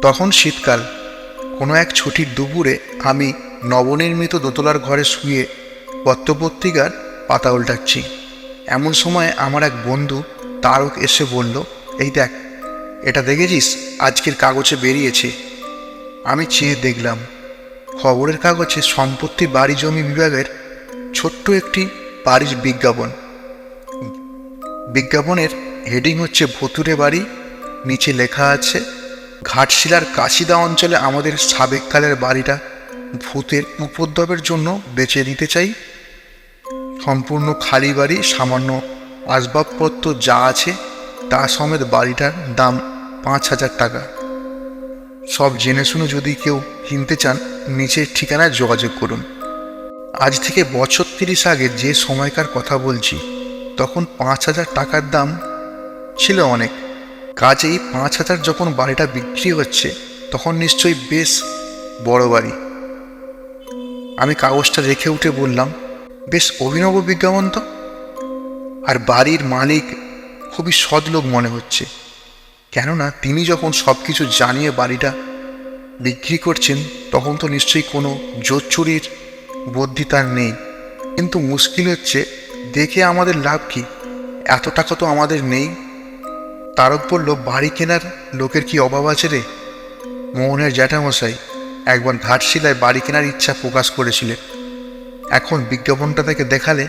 তখন শীতকাল। কোনো এক ছুটির দুপুরে আমি নবনির্মিত দোতলার ঘরে শুয়ে পত্রপত্রিকার পাতা উল্টাচ্ছি। এমন সময় আমার এক বন্ধু তারক এসে বলল, এই দেখ, এটা দেখেছিস, আজকের কাগজে বেরিয়েছে। আমি চেয়ে দেখলাম, খবরের কাগজে সম্পত্তি বাড়ি জমি বিভাগের ছোট্ট একটি বাড়ির বিজ্ঞাপন। বিজ্ঞাপনের হেডিং হচ্ছে ভুতুরে বাড়ি। নিচে লেখা আছে, ঘাটশিলার কাশিদা অঞ্চলে আমাদের সাবেককালের বাড়িটা ভূতের উপদ্রবের জন্য বেচে দিতে চাই। সম্পূর্ণ খালি বাড়ি, সামান্য আসবাবপত্র যা আছে তা সমেত বাড়িটার দাম 5,000 টাকা। সব জেনে শুনে যদি কেউ কিনতে চান নিচের ঠিকানায় যোগাযোগ করুন। আজ থেকে বছর 30 আগে যে সময়কার কথা বলছি, তখন 5,000 টাকার দাম ছিল অনেক। কাজেই 5,000 যখন বাড়িটা বিক্রি হচ্ছে, তখন নিশ্চয়ই বেশ বড় বাড়ি। আমি কাগজটা রেখে উঠে বললাম, বেশ অভিনব বিজ্ঞাপন তো। আর বাড়ির মালিক খুবই সৎ লোক মনে হচ্ছে, কেননা তিনি যখন সব কিছু জানিয়ে বাড়িটা বিক্রি করছেন, তখন তো নিশ্চয়ই কোনো জোর চুরির বুদ্ধি তার নেই। কিন্তু মুশকিল হচ্ছে, দেখে আমাদের লাভ কি? এত টাকা তো আমাদের নেই। তারক বলল, বাড়ি কেনার লোকের কি অভাব আছে রে? মোহনের জ্যাঠামশাই একবার ঘাটশিলায় বাড়ি কেনার ইচ্ছা প্রকাশ করেছিলেন। এখন বিজ্ঞাপনটা তাকে দেখালে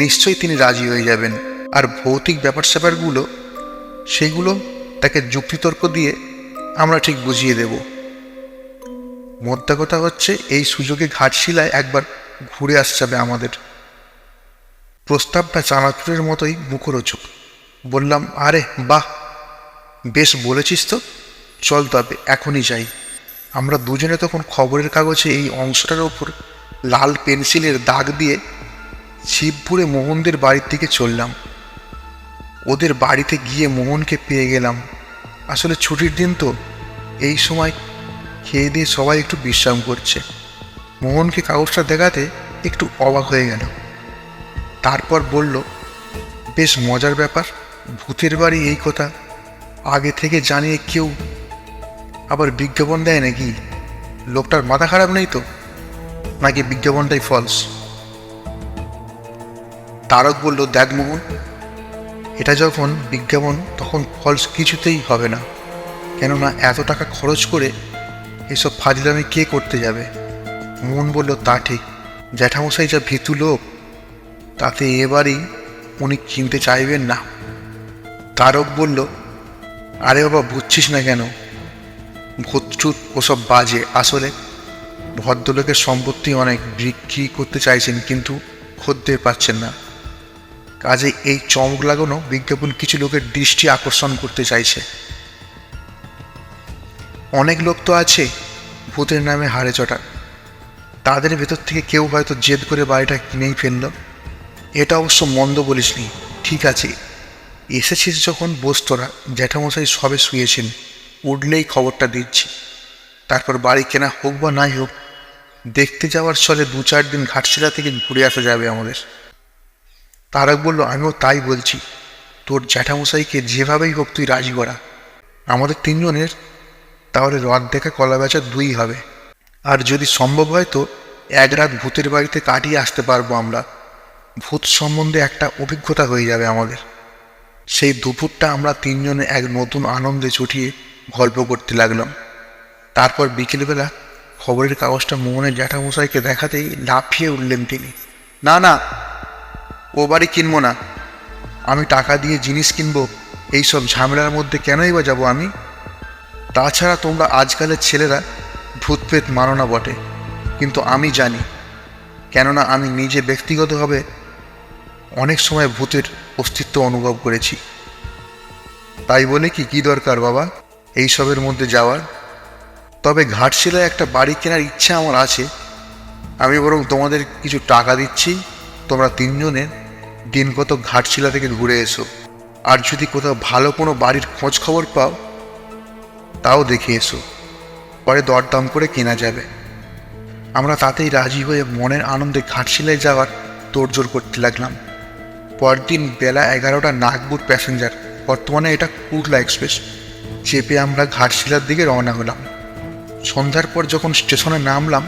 নিশ্চয়ই তিনি রাজি হয়ে যাবেন। আর ভৌতিক ব্যাপার স্যাপারগুলো, সেগুলো তাকে যুক্তিতর্ক দিয়ে আমরা ঠিক বুঝিয়ে দেব। মোদ্দা কথা হচ্ছে, এই সুযোগে ঘাটশিলায় একবার ঘুরে আসতে হবে আমাদের। প্রস্তাবটা চানাচুরের মতোই মুখরোচক। বললাম, আরে বাহ, বেশ বলেছিস তো, চল তবে এখনই যাই। আমরা দুজনে তখন খবরের কাগজে এই অংশটার ওপর লাল পেন্সিলের দাগ দিয়ে শিবপুরে মোহনদের বাড়ির দিকে চললাম। ওদের বাড়িতে গিয়ে মোহনকে পেয়ে গেলাম। আসলে ছুটির দিন তো, এই সময় খেয়ে দিয়ে সবাই একটু বিশ্রাম করছে। মোহনকে কাগজটা দেখাতে একটু অবাক হয়ে গেল। তারপর বলল, বেশ মজার ব্যাপার, ভূতের বাড়ি এই কথা আগে থেকে জানিয়ে কেউ আবার বিজ্ঞাপন দেয় নাকি? লোকটার মাথা খারাপ নেই তো, নাকি বিজ্ঞাপনটাই ফলস? তারক বলল, দেখ মোহন, এটা যখন বিজ্ঞাপন তখন ফলস কিছুতেই হবে না। কেননা এত টাকা খরচ করে এসব ফাজলামি কে করতে যাবে? মোহন বলল, তা ঠিক, জ্যাঠামশাই যা ভীতু লোক, তাতে এবারই উনি কিনতে চাইবেন না। তারক বলল, আরে বাবা, বুঝছিস না কেন? ভূতটুত ওসব বাজে। আসলে ভদ্রলোকের সম্পত্তি অনেক বিক্রি করতে চাইছেন, কিন্তু খদ্দের পাচ্ছেন না। কাজে এই চমক লাগানো বিজ্ঞাপন কিছু লোকের দৃষ্টি আকর্ষণ করতে চাইছে। অনেক লোক তো আছে ভূতের নামে হাড়ে চটা, তাদের ভেতর থেকে কেউ হয়তো জেদ করে বাড়িটা কিনেই ফেলল। এটা অবশ্য মন্দ বলিসনি। ঠিক আছে, এসেছিস যখন বস তোরা। জ্যাঠামশাই সবে শুয়েছেন, উঠলেই খবরটা দিচ্ছি। তারপর বাড়ি কেনা হোক বা নাই হোক, দেখতে যাওয়ার ছলে 2-4 দিন ঘাটশিলা থেকে ঘুরে আসা যাবে আমাদের। তারক বলল, আমিও তাই বলছি। তোর জ্যাঠামশাইকে যেভাবেই হোক তুই রাজি করা। আমাদের 3 জনের তাহলে রথ দেখা কলা বেচা 2 হবে। আর যদি সম্ভব হয় তো 1 রাত ভূতের বাড়িতে কাটিয়ে আসতে পারবো আমরা। ভূত সম্বন্ধে একটা অভিজ্ঞতা হয়ে যাবে আমাদের। সেই দুপুরটা আমরা 3 জনে এক নতুন আনন্দে চটিয়ে গল্প করতে লাগলাম। তারপর বিকেলবেলা খবরের কাগজটা মোহনের জ্যাঠামশাইকে দেখাতেই লাফিয়ে উঠলেন তিনি। না না, ও বাড়ি কিনবো না। আমি টাকা দিয়ে জিনিস কিনবো, এইসব ঝামেলার মধ্যে কেনই বা যাবো আমি? তাছাড়া তোমরা আজকালের ছেলেরা ভূত প্রেত মানো না বটে, কিন্তু আমি জানি, কেননা আমি নিজে ব্যক্তিগতভাবে অনেক সময় ভূতের অস্তিত্ব অনুভব করেছি। তাই বলে কি দরকার বাবা এইসবের মধ্যে যাওয়ার? তবে ঘাটশিলায় একটা বাড়ি কেনার ইচ্ছা আমার আছে। আমি বরং তোমাদের কিছু টাকা দিচ্ছি, তোমরা 3 জনে দিন কত ঘাটশিলা থেকে ঘুরে এসো। আর যদি কোথাও ভালো কোনো বাড়ির খোঁজ খবর পাও, তাও দেখে এসো, পরে দরদাম করে কেনা যাবে। আমরা তাতেই রাজি হয়ে মনের আনন্দে ঘাটশিলায় যাওয়ার তোড়জোড় করতে লাগলাম। পরদিন বেলা 11টা নাগপুর প্যাসেঞ্জার, বর্তমানে এটা কুর্লা এক্সপ্রেস। চেপে আমরা ঘাটশিলার দিকে রওনা হলাম। সন্ধ্যার পর যখন স্টেশনে নামলাম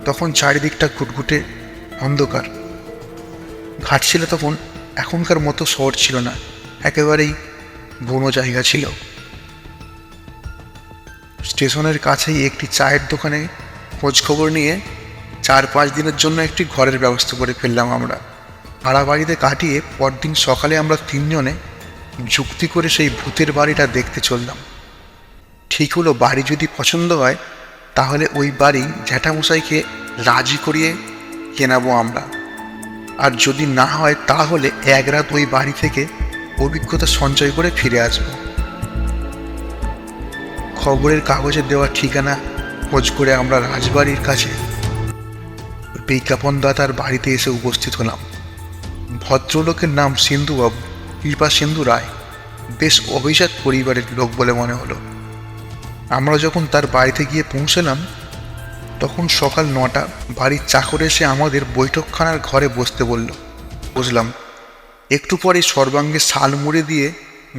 তখন চারিদিকটা ঘুটঘুটে অন্ধকার। ঘাটশিলা তখন এখনকার মতো শহর ছিল না, একেবারেই বনো জায়গা ছিল। স্টেশনের কাছেই একটি চায়ের দোকানে খোঁজখবর নিয়ে 4-5 দিনের জন্য একটি ঘরের ব্যবস্থা করে ফেললাম আমরা। ভাড়া বাড়িতে কাটিয়ে পরদিন সকালে আমরা 3 জনে যুক্তি করে সেই ভূতের বাড়িটা দেখতে চললাম। ঠিক হলো, বাড়ি যদি পছন্দ হয় তাহলে ওই বাড়ি জ্যাঠামশাইকে রাজি করিয়ে কেনাবো আমরা, আর যদি না হয় তাহলে এক রাত ওই বাড়ি থেকে অভিজ্ঞতা সঞ্চয় করে ফিরে আসবো। খবরের কাগজে দেওয়া ঠিকানা খোঁজ করে আমরা রাজবাড়ির কাছে বিজ্ঞাপনদাতার বাড়িতে এসে উপস্থিত হলাম। ভদ্রলোকের নাম সিন্ধুবাবু, কৃপা সিন্ধু রায়। বেশ অভিজাত পরিবারের লোক বলে মনে হলো। আমরা যখন তার বাড়িতে গিয়ে পৌঁছলাম তখন সকাল 9টা। বাড়ির চাকর এসে আমাদের বৈঠকখানার ঘরে বসতে বলল। বুঝলাম। একটু পরে সর্বাঙ্গে শাল মুড়ে দিয়ে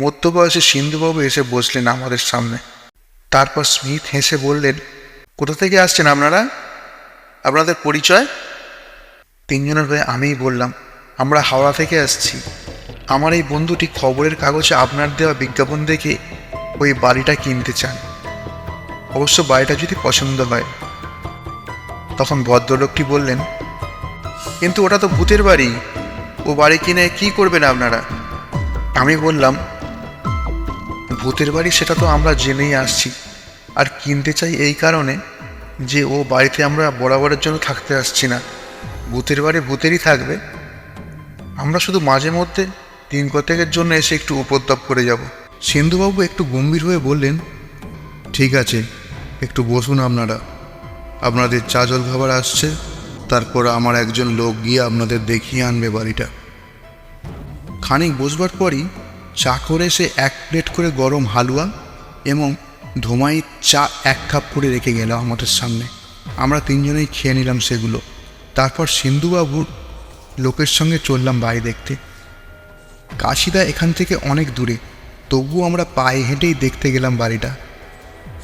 মধ্যবয়সী সিন্ধুবাবু এসে বসলেন আমাদের সামনে। তারপর স্মিথ হেসে বললেন, কোথা থেকে আসছেন আপনারা? আপনাদের পরিচয়? 3 জনের হয়ে আমিই বললাম, আমরা হাওড়া থেকে আসছি। আমার এই বন্ধুটি খবরের কাগজে আপনার দেওয়া বিজ্ঞাপন দেখে ওই বাড়িটা কিনতে চান, অবশ্য বাড়িটা যদি পছন্দ হয়। তখন ভদ্রলোকটি বললেন, কিন্তু ওটা তো ভূতের বাড়ি, ও বাড়ি কিনে কি করবেন আপনারা? আমি বললাম, ভূতের বাড়ি সেটা তো আমরা জেনেই আসছি, আর কিনতে চাই এই কারণে যে ও বাড়িতে আমরা বরাবরের জন্য থাকতে আসছি না। ভূতের বাড়ি ভূতেরই থাকবে, আমরা শুধু মাঝে মধ্যে দিন কতকের জন্য এসে একটু উপদ্রব করে যাব। সিন্ধুবাবু একটু গম্ভীর হয়ে বললেন, ঠিক আছে, একটু বসুন আপনারা, আপনাদের চা জল খাবার আসছে, তারপর আমার একজন লোক গিয়ে আপনাদের দেখিয়ে আনবে বাড়িটা। খানিক বসবার পরই চাকর এসে 1 প্লেট করে গরম হালুয়া এবং ধোমাই চা 1 কাপ করে রেখে গেল আমাদের সামনে। আমরা 3 জনেই খেয়ে নিলাম সেগুলো। তারপর সিন্ধুবাবুর লোকের সঙ্গে চললাম বাড়ি দেখতে। কাশিদা এখান থেকে অনেক দূরে, তবুও আমরা পায়ে হেঁটেই দেখতে গেলাম বাড়িটা।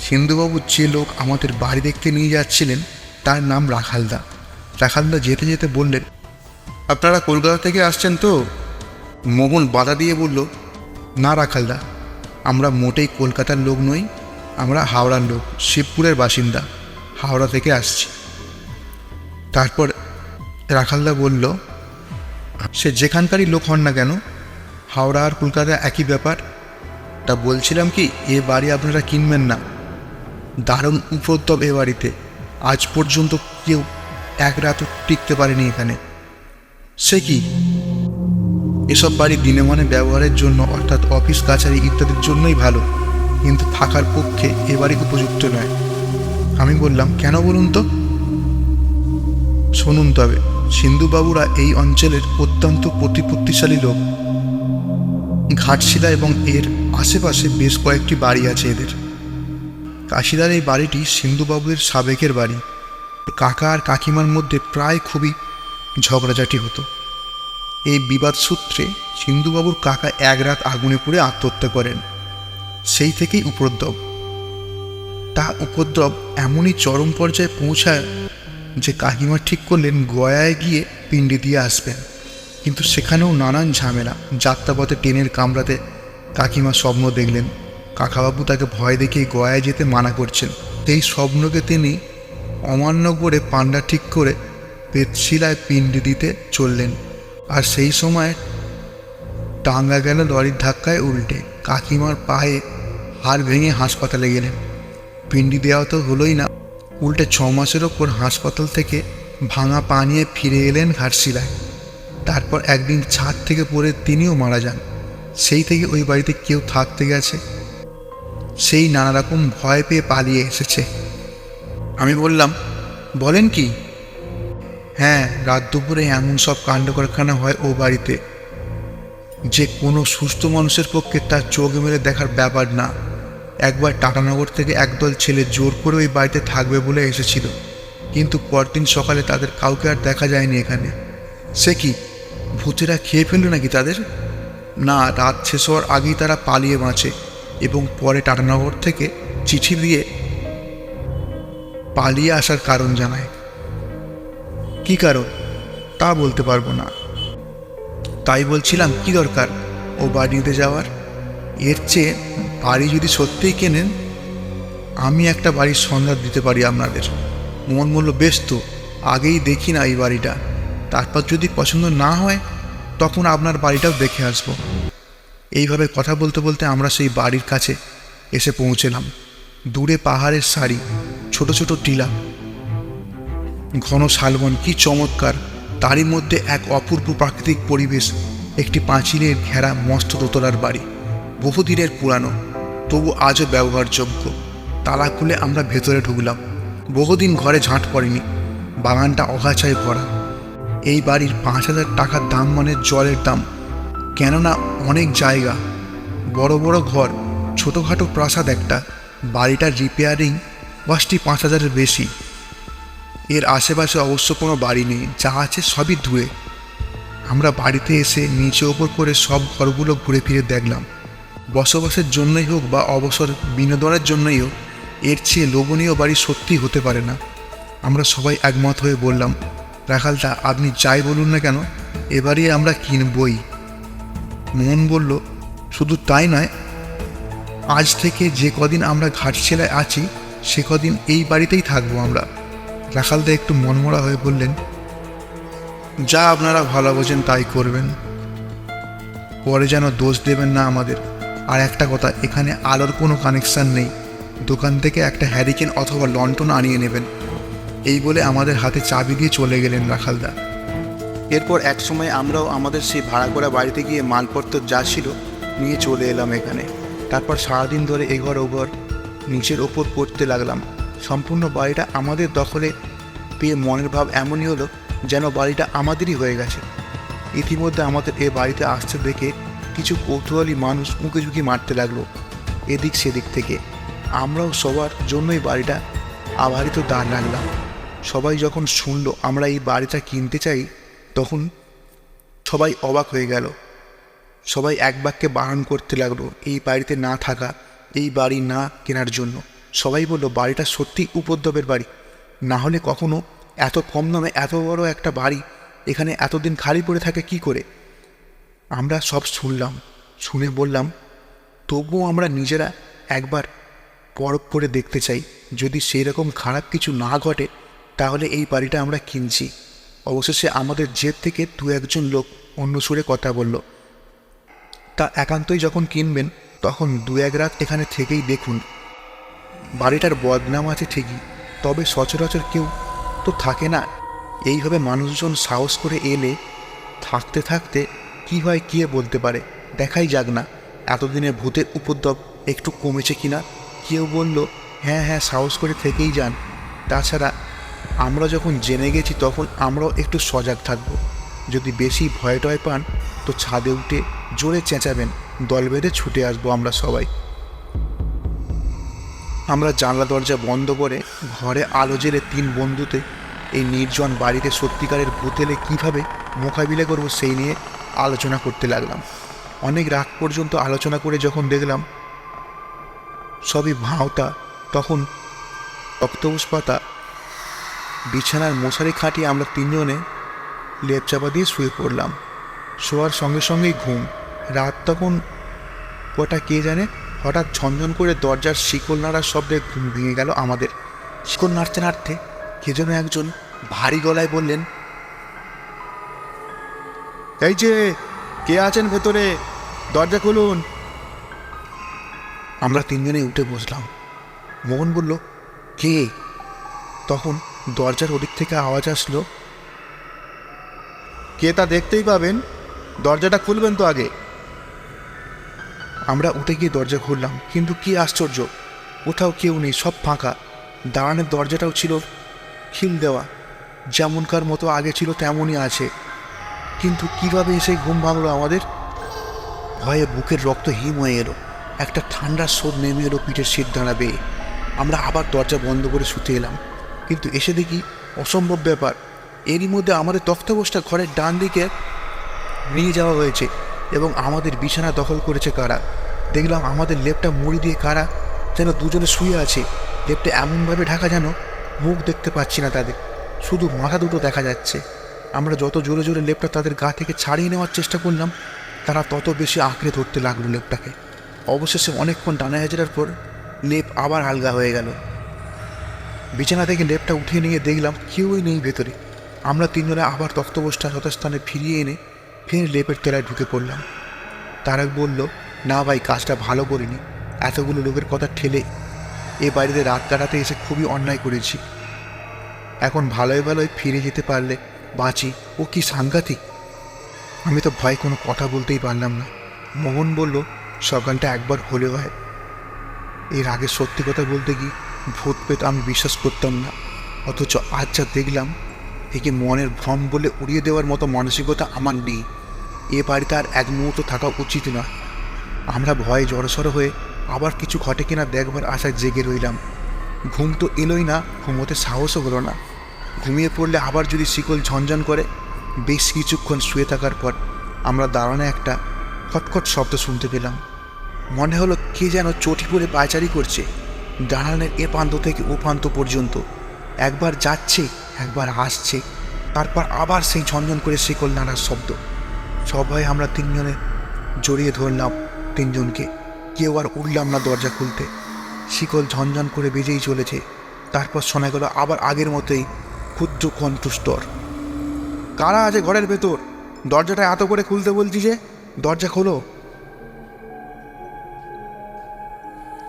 সিন্ধুবাবুর যে লোক আমাদের বাড়ি দেখতে নিয়ে যাচ্ছিলেন তার নাম রাখালদা। রাখালদা যেতে যেতে বললেন, আপনারা কলকাতা থেকে আসছেন তো? মোহন বাধা দিয়ে বলল, না রাখালদা, আমরা মোটেই কলকাতার লোক নই, আমরা হাওড়ার লোক, শিবপুরের বাসিন্দা, হাওড়া থেকে আসছি। তারপর রাখালদা বলল, সে যেখানকারই লোক হন না কেন, হাওড়া আর কলকাতা একই ব্যাপার। তা বলছিলাম কি, এ বাড়ি আপনারা কিনবেন না। দারুণ উপদ্রব এ বাড়িতে, আজ পর্যন্ত কেউ 1 রাতও টিকতে পারেনি এখানে। সে কি, এসব বাড়ি দিনে মানে ব্যবহারের জন্য, অর্থাৎ অফিস কাছারি ইত্যাদির জন্যই ভালো, কিন্তু থাকার পক্ষে এ বাড়ি উপযুক্ত নয়। আমি বললাম, কেন বলুন তো? শুনুন তবে, সিন্ধুবাবুরা এই অঞ্চলের অত্যন্ত প্রতিপত্তিশালী লোক। ঘাটশিলা এবং এর আশেপাশে বেশ কয়েকটি বাড়ি আছে এদের। কাশিদার এই বাড়িটি সিন্ধুবাবুদের সাবেকের বাড়ি। কাকা আর কাকিমার মধ্যে প্রায় খুবই ঝগড়াঝাটি হতো। এই বিবাদ সূত্রে সিন্ধুবাবুর কাকা 1 রাত আগুনে পুড়ে আত্মহত্যা করেন। সেই থেকেই উপদ্রব। তা উপদ্রব এমনই চরম পর্যায়ে পৌঁছায় যে কাকিমা ঠিক করলেন গয়ায় গিয়ে পিণ্ডি দিয়ে আসবেন, কিন্তু সেখানেও নানান ঝামেলা। যাত্রাপথে ট্রেনের কামরাতে কাকিমা স্বপ্ন দেখলেন, কাকাবাবু তাকে ভয় দেখিয়ে গয়ায় যেতে মানা করছেন। সেই স্বপ্নকে তিনি অমান্য করে পান্ডা ঠিক করে পেতশিলায় পিণ্ডি দিতে চললেন, আর সেই সময় টাঙ্গা গেল লরির ধাক্কায় উল্টে। কাকিমার পায়ে হাড় ভেঙে হাসপাতালে গেলেন। পিণ্ডি দেওয়া তো হলোই না, উল্টে 6 মাসের ওপর হাসপাতাল থেকে ভাঙা পা নিয়ে ফিরে এলেন ঘাটশিলায়। তারপর একদিন ছাদ থেকে পড়ে তিনিও মারা যান। সেই থেকে ওই বাড়িতে কেউ থাকতে গেছে, সেই নানা রকম ভয় পেয়ে পালিয়ে এসেছে। আমি বললাম, বলেন কি? হ্যাঁ, রাত দুপুরে এমন সব কাণ্ড কারখানা হয় ও বাড়িতে যে কোনো সুস্থ মানুষের পক্ষে তার চোখ মেলে দেখার ব্যাপার না। একবার টাটানগর থেকে একদল ছেলে জোর করে ওই বাড়িতে থাকবে বলে এসেছিল, কিন্তু পরদিন সকালে তাদের কাউকে আর দেখা যায়নি এখানে। সে কি, ভূতেরা খেয়ে ফেলল নাকি তাদের? না, রাত শেষ হওয়ার আগেই তারা পালিয়ে বাঁচে এবং পরে টাটানগর থেকে চিঠি দিয়ে পালিয়ে আসার কারণ জানায়। কি কারণ তা বলতে পারবো না। তাই বলছিলাম কি দরকার ও বাড়িতে যাওয়ার? এর চেয়ে বাড়ি যদি সত্যিই কেনেন, আমি একটা বাড়ির সন্ধান দিতে পারি আপনাদের। মোহন বলল, বেশ তো, আগেই দেখি না এই বাড়িটা, তারপর যদি পছন্দ না হয় তখন আপনার বাড়িটাও দেখে আসব। এইভাবে কথা বলতে বলতে আমরা সেই বাড়ির কাছে এসে পৌঁছলাম। দূরে পাহাড়ের সারি, ছোট ছোট টিলা, ঘন শালবন, কি চমৎকার! তারই মধ্যে এক অপূর্ব প্রাকৃতিক পরিবেশ। একটি পাঁচিলের ঘেরা মস্ত দোতলার বাড়ি, বহুদিনের পুরানো, তবু আজও ব্যবহারযোগ্য। তালা খুলে আমরা ভেতরে ঢুকলাম। বহুদিন ঘরে ঝাঁট পড়েনি, বাগানটা অগাছায় ভরা। এই বাড়ির 5,000 টাকার দাম মানে জলের দাম, কেননা অনেক জায়গা, বড় বড় ঘর, ছোটোখাটো প্রাসাদ একটা। বাড়িটার রিপেয়ারিং কস্টই 5,000-এর বেশি। এর আশেপাশে অবশ্য কোনো বাড়ি নেই, যা আছে সবই দূরে। আমরা বাড়িতে এসে নিচে ওপর করে সব ঘরগুলো ঘুরে ফিরে দেখলাম। বসবাসের জন্যই হোক বা অবসর বিনোদনের জন্যই হোক, এর চেয়ে লোভনীয় বাড়ি সত্যি হতে পারে না। আমরা সবাই একমত হয়ে বললাম, রাখালদা, আপনি যাই বলুন না কেন, এবারই আমরা কিনবই। মোহন বলল, শুধু তাই নয়, আজ থেকে যে কদিন আমরা ঘাটশিলায় আছি সে কদিন এই বাড়িতেই থাকবো আমরা। রাখালদা একটু মনমরা হয়ে বললেন, যা আপনারা ভালো বোঝেন তাই করবেন, পরে যেন দোষ দেবেন না আমাদের। আর একটা কথা, এখানে আলোর কোনো কানেকশান নেই, দোকান থেকে একটা হ্যারিকেন অথবা লন্ঠন আনিয়ে নেবেন। এই বলে আমাদের হাতে চাবি দিয়ে চলে গেলেন রাখালদা। এরপর এক সময় আমরাও আমাদের সেই ভাড়া করা বাড়িতে গিয়ে মালপত্র যা ছিল নিয়ে চলে এলাম এখানে। তারপর সারাদিন ধরে এঘর ওঘর নিচের ওপর করতে লাগলাম। সম্পূর্ণ বাড়িটা আমাদের দখলে পেয়ে মনের ভাব এমনই হলো যেন বাড়িটা আমাদেরই হয়ে গেছে। ইতিমধ্যে আমাদের এ বাড়িতে আসতে দেখে কিছু কৌতূহলী মানুষ মুখে ঝুঁকি মারতে লাগলো এদিক সেদিক থেকে। আমরাও সবার জন্যই বাড়িটা আভারিত দাঁড় লাগলাম। সবাই যখন শুনলো আমরা এই বাড়িটা কিনতে চাই, তখন সবাই অবাক হয়ে গেল। সবাই এক বাক্যে বারণ করতে লাগলো এই বাড়িতে না থাকা, এই বাড়ি না কেনার জন্য। সবাই বলল, বাড়িটা সত্যি উপদ্রবের বাড়ি, না হলে কখনো এত কম দামে এত বড় একটা বাড়ি এখানে এতদিন খালি পড়ে থাকে কি করে? আমরা সব শুনলাম, শুনে বললাম, তবুও আমরা নিজেরা একবার পরখ করে দেখতে চাই। যদি সেই রকম খারাপ কিছু না ঘটে তাহলে এই বাড়িটা আমরা কিনছি। অবশেষে আমাদের জেদ থেকে 2-1 লোক অন্য সুরে কথা বলল, তা একান্তই যখন কিনবেন তখন 2-1 রাত এখানে থেকেই দেখুন। বাড়িটার বদনাম আছে ঠিকই, তবে সচরাচর কেউ তো থাকে না। এইভাবে মানুষজন সাহস করে এলে থাকতে থাকতে কি হয় কে বলতে পারে। দেখাই যাক না এতদিনে ভূতের উপদ্রব একটু কমেছে কিনা। কেউ বলল, হ্যাঁ হ্যাঁ, সাহস করে থেকেই যান। তাছাড়া আমরা যখন জেনে গেছি তখন আমরাও একটু সজাগ থাকব। যদি বেশি ভয় টয় পান তো ছাদে উঠে জোরে চেঁচাবেন, দল বেঁধে ছুটে আসবো আমরা সবাই। আমরা জানলা দরজা বন্ধ করে ঘরে আলো জেলে 3 বন্ধুতে এই নির্জন বাড়িতে সত্যিকারের ভূত এলে কীভাবে মোকাবিলা করব সেই নিয়ে আলোচনা করতে লাগলাম। অনেক রাত পর্যন্ত আলোচনা করে যখন দেখলাম সবই ভাঁওতা, তখন অক্টোপাস পাতা বিছানার মশারি খাটিয়ে আমরা 3 জনে লেপ চাপা দিয়ে শুয়ে পড়লাম। শোয়ার সঙ্গে সঙ্গেই ঘুম। রাত তখন কটা কে জানে। হঠাৎ ঝনঝন করে দরজার শিকল নাড়ার শব্দে ঘুম ভেঙে গেল আমাদের। শিকল নাড়তে নাড়তে কে যেন একজন ভারী গলায় বললেন, এই যে কে আছেন ভেতরে, দরজা খুলুন। আমরা 3 জনে উঠে বসলাম। মোহন বলল, কে? তখন দরজার ওদিক থেকে আওয়াজ আসলো, কে তা দেখতেই পাবেন, দরজাটা খুলবেন তো আগে। আমরা উঠে গিয়ে দরজা খুললাম, কিন্তু কি আশ্চর্য, কোথাও কেউ নেই, সব ফাঁকা। দাঁড়ানোর দরজাটাও ছিল খিল দেওয়া, যেমনকার মতো আগে ছিল তেমনই আছে। কিন্তু কিভাবে এসে ঘুম ভাঙলো আমাদের? ভয়ে বুকের রক্ত হিম হয়ে এলো। একটা ঠান্ডা স্রোত নেমে এলো পিঠের শীত দাঁড়া বেয়ে। আমরা আবার দরজা বন্ধ করে শুতে এলাম, কিন্তু এসে দেখি অসম্ভব ব্যাপার। এরই মধ্যে আমাদের তক্তাপোষটা ঘরের ডান দিকে নিয়ে যাওয়া হয়েছে এবং আমাদের বিছানা দখল করেছে কারা। দেখলাম আমাদের লেপটা মুড়ি দিয়ে কারা যেন দুজনে শুয়ে আছে। লেপটা এমনভাবে ঢাকা যেন মুখ দেখতে পাচ্ছি না তাদের, শুধু মাথা দুটো দেখা যাচ্ছে। আমরা যত জোরে জোরে লেপটা তাদের গা থেকে ছাড়িয়ে নেওয়ার চেষ্টা করলাম, তারা তত বেশি আঁকড়ে ধরতে লাগলো লেপটাকে। অবশেষে অনেকক্ষণ টানা হেঁচড়ার পর লেপ আবার আলগা হয়ে গেল। বিছানা থেকে লেপটা উঠিয়ে নিয়ে দেখলাম কেউই নেই ভেতরে। আমরা তিনজনে আবার তক্তপোষটা যথাস্থানে ফিরিয়ে এনে ফের লেপের তলায় ঢুকে পড়লাম। তারা বলল, না ভাই, কাজটা ভালো করিনি, এতগুলো লোকের কথা ঠেলে এ বাড়িতে রাত কাটাতে এসে খুবই অন্যায় করেছি। এখন ভালোই ভালোই ফিরে যেতে পারলে বাঁচি। ও কি সাংঘাতিক! আমি তো ভয় কোনো কথা বলতেই পারলাম না। মোহন বলল, সকালটা একবার হলেও হয়। এর আগে সত্যি কথা বলতে কি ভূত পেত আমি বিশ্বাস করতাম না, অথচ আজ যা দেখলাম একে মনের ভ্রম বলে উড়িয়ে দেওয়ার মতো মানসিকতা আমার নেই। এ বাড়িতে আর এক মুহূর্ত থাকা উচিত নয়। আমরা ভয়ে জড়সড় হয়ে আবার কিছু ঘটে কিনা দেখবার আশায় জেগে রইলাম। ঘুম তো এলোই না, ঘুমোতে সাহসও হলো না। ঘুমিয়ে পড়লে আবার যদি শিকল ঝনঝন করে। বেশ কিছুক্ষণ শুয়ে থাকার পর আমরা দাঁড়ানো একটা খটখট শব্দ শুনতে পেলাম। মনে হলো কে যেন চটি পরে পায়চারি করছে দালানের এ প্রান্ত থেকে ও প্রান্ত পর্যন্ত। একবার যাচ্ছে, একবার আসছে, তারপর আবার সেই ঝনঝন করে শিকল নাড়ার শব্দ। সবাই আমরা তিনজনে জড়িয়ে ধরলাম তিনজনকে। কেউ আর উঠলাম না দরজা খুলতে। শিকল ঝনঝন করে বেজেই চলেছে। তারপর শোনা গেল আবার আগের মতোই ক্ষুদ্র কণ্ঠস্বর, কারা আছে ঘরের ভেতর? দরজাটা এত করে খুলতে বলছি যে, দরজা খোলো।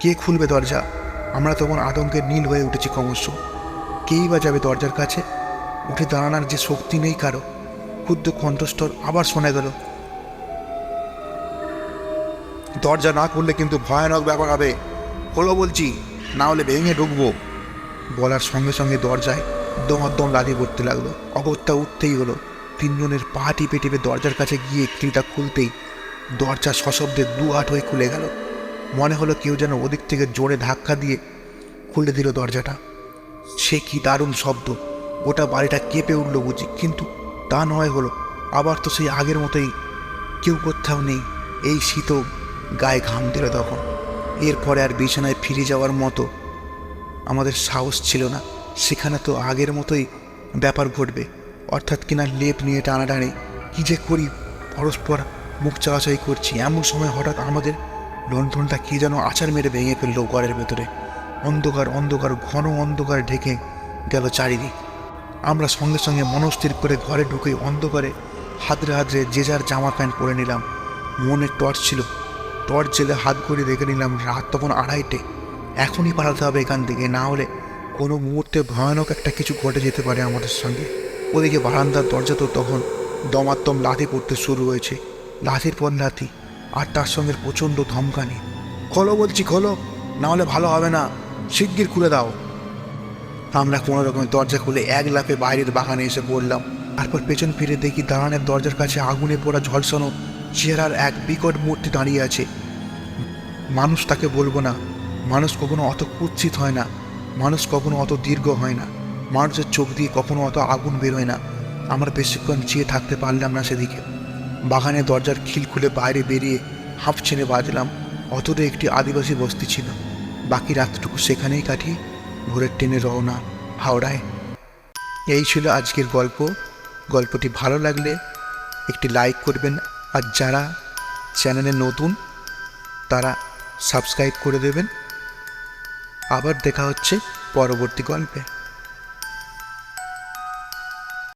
কে খুলবে দরজা? আমরা তখন আতঙ্কে নীল হয়ে উঠেছি ক্রমশ। কেই বা যাবে দরজার কাছে? উঠে দাঁড়ানোর যে শক্তি নেই কারো। ক্ষুদ্র কণ্ঠস্বর আবার শোনা গেল, দরজা না খুললে কিন্তু ভয়ানক ব্যাপার হবে, খোলো বলছি, না হলে ভেঙে ঢুকবো। বলার সঙ্গে সঙ্গে দরজায় দমাদ্দম লাথি পড়তে লাগলো। অগত্যা উঠতেই হলো। তিনজনের পা টিপে টিপে দরজার কাছে গিয়ে খিলটা খুলতেই দরজা সশব্দে দু হাট হয়ে খুলে গেল। মনে হলো কেউ যেন ওদিক থেকে জোরে ধাক্কা দিয়ে খুলে দিল দরজাটা। সে কি দারুণ শব্দ! গোটা বাড়িটা কেঁপে উঠল বুঝি, কিন্তু তা নয় হলো। আবার তো সেই আগের মতোই, কেউ কোথাও নেই। এই শীত গায়ে ঘাম দিল তখন। এরপরে আর বিছানায় ফিরে যাওয়ার মতো আমাদের সাহস ছিল না। সেখানে তো আগের মতোই ব্যাপার ঘটবে, অর্থাৎ কিনা লেপ নিয়ে টানাটানি। কী যে করি, পরস্পর মুখ চাওয়াচাই করছি। এমন সময় হঠাৎ আমাদের লণ্ঠনটা কী যেন আছাড় মেরে ভেঙে ফেললো ঘরের ভেতরে। অন্ধকার অন্ধকার ঘন অন্ধকার ঢেকে গেল চারিদিক। আমরা সঙ্গে সঙ্গে মনস্থির করে ঘরে ঢুকে অন্ধকারে হাতড়ে হাতড়ে যে যার জামা প্যান্ট পরে নিলাম। মনে টর্চ ছিল, টর্চ জেলে হাত ঘড়ি দেখে নিলাম রাত তখন 2:30। এখনই পালাতে হবে এখান থেকে, না হলে কোনো মুহূর্তে ভয়ানক একটা কিছু ঘটে যেতে পারে আমাদের সঙ্গে। ওদিকে বারান্দার দরজা তো তখন দমাত্তম লাথি পড়তে শুরু হয়েছে, লাথির পর লাথি, আর তার সঙ্গে প্রচণ্ড ধমকানি। খোলো বলছি, খোলো, না হলে ভালো হবে না, শিগগির খুলে দাও। আমরা কোনো রকমের দরজা খুলে এক লাফে বাইরের বাগানে এসে পড়লাম। তারপর পেছন ফিরে দেখি দালানের দরজার কাছে আগুনে পোড়া ঝলসানো চেহারার এক বিকট মূর্তি দাঁড়িয়ে আছে। মানুষ তাকে বলবো না, মানুষ কখনো অত কুৎসিত হয় না, মানুষ কখনো অত দীর্ঘ হয় না, মানুষের চোখ দিয়ে কখনো অত আগুন বেরোয় না। আমরা বেশিক্ষণ চেয়ে থাকতে পারলাম না সেদিকে। বাগানের দরজার খিল খুলে বাইরে বেরিয়ে হাঁপ ছেড়ে বাজলাম। অতটা একটি আদিবাসী বস্তি ছিল। বাকি রাতটুকু সেখানেই কাটিয়ে ভোরের ট্রেনে রওনা হাওড়ায়। এই ছিল আজকের গল্প। গল্পটি ভালো লাগলে একটি লাইক করবেন, আর যারা চ্যানেলে নতুন তারা সাবস্ক্রাইব করে দেবেন। আবার দেখা হচ্ছে পরবর্তী গল্পে।